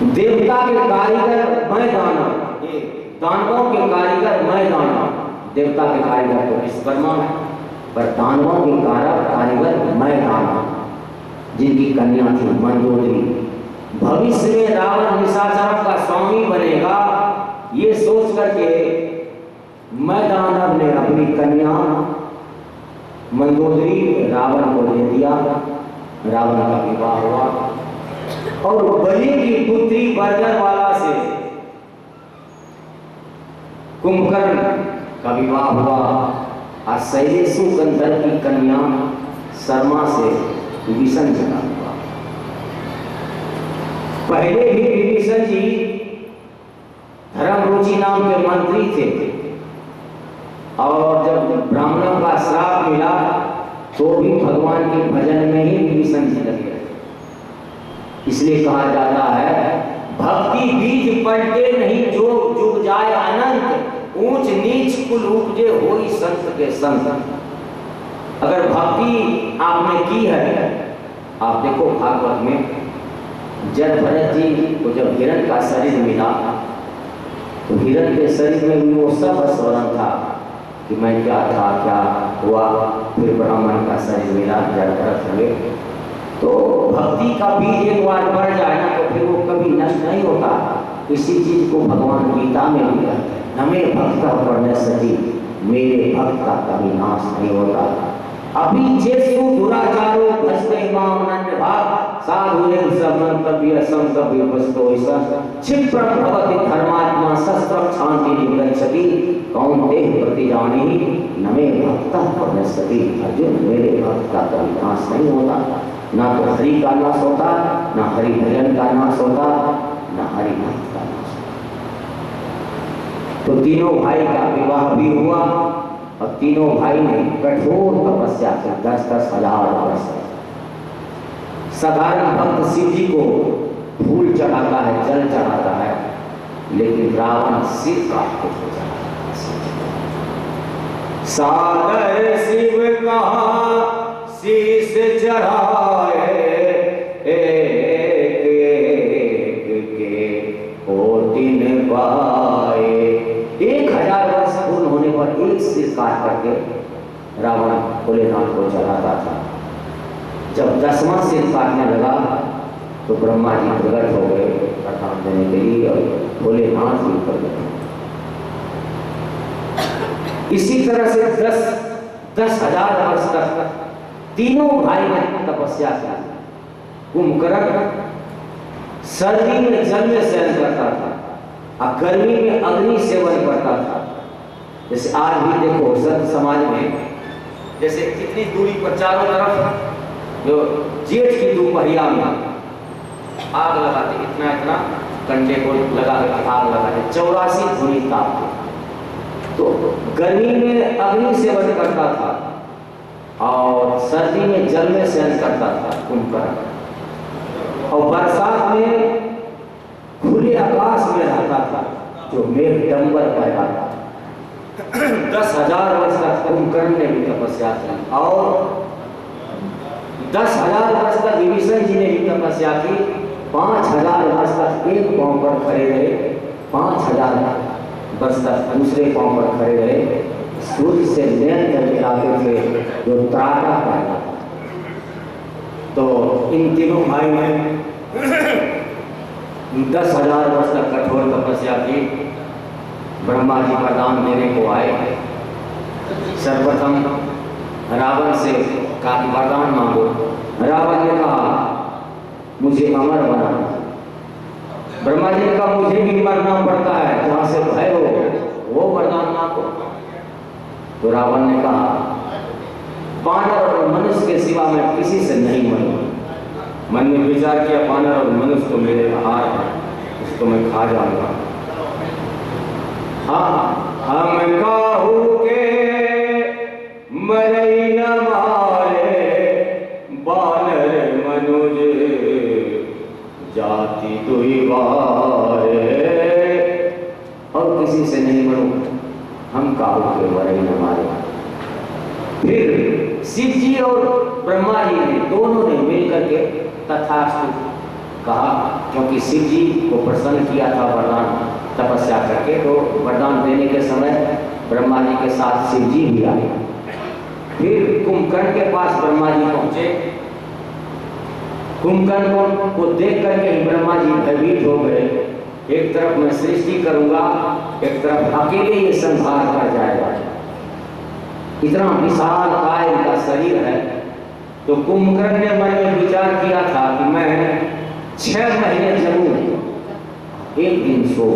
देवता के कारीगर मैं दानव, दानवों के कारीगर मैं दानव। देवता के कारीगर तो विश्वकर्मा है, पर दानवों के कारीगर मैं दानव, जिनकी कन्या थी मंदोदरी। भविष्य में रावण निशाचरों का स्वामी बनेगा, ये सोच करके मैं दानव ने अपनी कन्या मंदोदरी रावण को दे दिया। रावण का विवाह हुआ और बलि की पुत्री बर्जरवाला से कुंभकर्ण का विवाह हुआ और शैलेशु गंधर्व की कन्या शर्मा से विभीषण जी का हुआ। पहले भी विभीषण जी धर्मरुचि नाम के मंत्री थे और जब ब्राह्मणों का श्राप मिला तो भी भगवान के भजन में ही विभीषण जी लगे। इसलिए कहा जाता है भक्ति बीज पलटे नहीं जो जुग जाए अनंत, ऊंच नीच कुल उपजे होई संत के संत। अगर भक्ति आपने की है, आप देखो भागवत में जब भरत जी को जब हिरण का शरीर मिला तो हिरण के शरीर में भी वो सब स्मरण था कि मैं क्या था, क्या हुआ। फिर ब्राह्मण का शरीर मिला, जब भरत हुए। तो भक्ति का बीज एक बार बढ़ जाए ना तो फिर वो कभी नष्ट नहीं होता। इसी चीज को भगवान गीता में भी कहते हैं, नमे भक्त पढ़ने सती, मेरे भक्त का कभी नाश नहीं होता। अभी चेसु दुराचारो भजते माम नन्य भाग, साधु समन्तव्य समतव्य वस्तो ऐसा क्षिप्रं भवति धर्मात्मा शस्त्रं शांति निगच्छति कौन्तेय प्रतिजानी नमे भक्तः पढ़ने अर्जुन, मेरे भक्त का कभी नाश नहीं होता। ना तो हरि का नाश होता, ना हरि भजन का नाश होता, ना हरि भक्त का नाश होता। तो तीनों भाई का विवाह भी हुआ और तीनों भाई ने कठोर तपस्या की 10-10 हजार वर्ष। साधारण भक्त शिव जी को फूल चढ़ाता है, जल चढ़ाता है, लेकिन रावण सिर काट के चढ़ाता है। सादर शिव कहाँ शीश चढ़ाए, एक के कोटिन पाए। 1000 वर्ष पूर्ण होने पर एक सिर काट करके रावण भोलेनाथ को चढ़ाता था। जब 10वां सिर काटने लगा तो ब्रह्मा जी प्रकट हो गए प्रसाद देने के लिए और भोलेनाथ जी प्रकट। इसी तरह से 10,000 वर्ष तक तीनों भाई ने तपस्या की। कुंभकर्ण सर्दी में जल में शयन करता था और गर्मी में अग्नि सेवन करता था। जैसे आज भी देखो संत समाज में, जैसे कितनी दूरी पर चारों तरफ जो जेठ की दोपहरिया में आग लगाते, इतना इतना कंडे को लगा कर आग लगाते, 84 धूनी तापते। तो गर्मी में अग्नि सेवन करता था और सर्दी में जल में शयन करता था कुंभकर्ण, और बरसात में खुले आकाश में रहता था जो मेघ डंबर पैदा था। 10,000 वर्ष तक कुंभकर्ण ने भी तपस्या की और 10,000 वर्ष तक विभीषण जी ने भी तपस्या की। 5,000 वर्ष तक एक पांव पर खड़े रहे, 5,000 वर्ष तक दूसरे पांव पर खड़े रहे। सूर्य से नयन जल मिलाते थे जो त्राटा पैदा था। तो इन तीनों भाई ने 10,000 वर्ष तक कठोर तपस्या की। ब्रह्मा जी वरदान देने को आए। सर्वप्रथम रावण से कहा वरदान मांगो। रावण ने कहा मुझे अमर बना। ब्रह्मा जी ने कहा मुझे भी मरना पड़ता है, जहां से भय हो वो वरदान मांगो। तो रावण ने कहा वानर और मनुष्य के सिवा मैं किसी से नहीं मरूंगा। मन में विचार किया वानर और मनुष्य तो मेरे आहार है, उसको मैं खा जाऊंगा। हम काहू के मरई न मारे, बानर मनुज जाति दुई बारे। और किसी से नहीं मरूंगा। के वरई न मारे। फिर शिव जी और ब्रह्मा जी ने दोनों ने मिलकर के तथास्तु कहा, क्योंकि शिव जी को प्रसन्न किया था वरदान तपस्या करके, तो वरदान देने के समय ब्रह्मा जी के साथ शिव जी भी आए। फिर कुंभकर्ण के पास ब्रह्मा जी पहुंचे। कुंभकर्ण को देख करके ही ब्रह्मा जी भयभीत हो गए। एक तरफ मैं सृष्टि करूंगा, एक तरफ अकेले ये संहार कर जाएगा। इतना विशाल काय का शरीर है। तो कुंभकर्ण ने मन में विचार किया था कि मैं 6 महीने जगूं, एक दिन सो।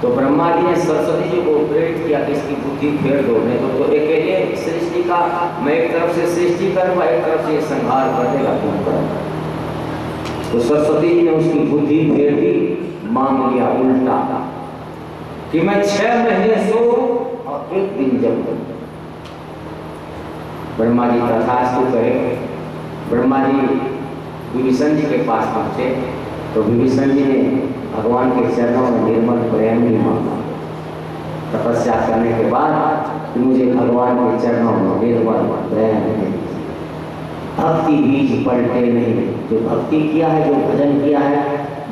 तो ब्रह्मा जी ने सरस्वती जी को प्रेरित किया कि इसकी बुद्धि फेर दो, नहीं तो अकेले सृष्टि का, मैं एक तरफ से सृष्टि करूंगा, एक तरफ से संहार कर देगा कुंभकर्ण। तो सरस्वती जी ने उसकी बुद्धि फेर दी, मांग लिया उल्टा कि मैं 6 महीने सो और एक दिन जगूं। ब्रह्मा जी तथास्तु कहे। ब्रह्मा जी विभीषण जी के पास पहुंचे तो विभीषण जी ने भगवान के चरणों में निर्मल प्रेम भी मांगा। तपस्या करने के बाद कि मुझे भगवान के चरणों में निर्मल प्रेम दे। भक्ति बीज पलटे नहीं। जो भक्ति किया है, जो भजन किया है,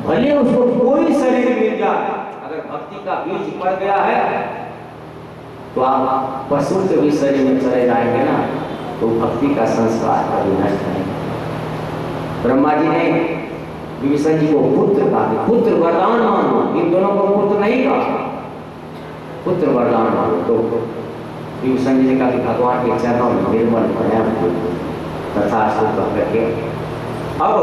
भले उसको कोई शरीर मिल जाए, अगर भक्ति का बीज पड़ गया है तो आप पशु के भी शरीर में चले जाएंगे ना, तो भक्ति का संस्कार कभी नष्ट नहीं। ब्रह्मा जी ने विभीषण जी को पुत्र कहा, पुत्र वरदान मानो। इन दोनों को पुत्र नहीं कहा, पुत्र वरदान मानो। तो विभीषण जी ने कहा कि भगवान के चरणों में निर्मल प्रेम तथा करके अब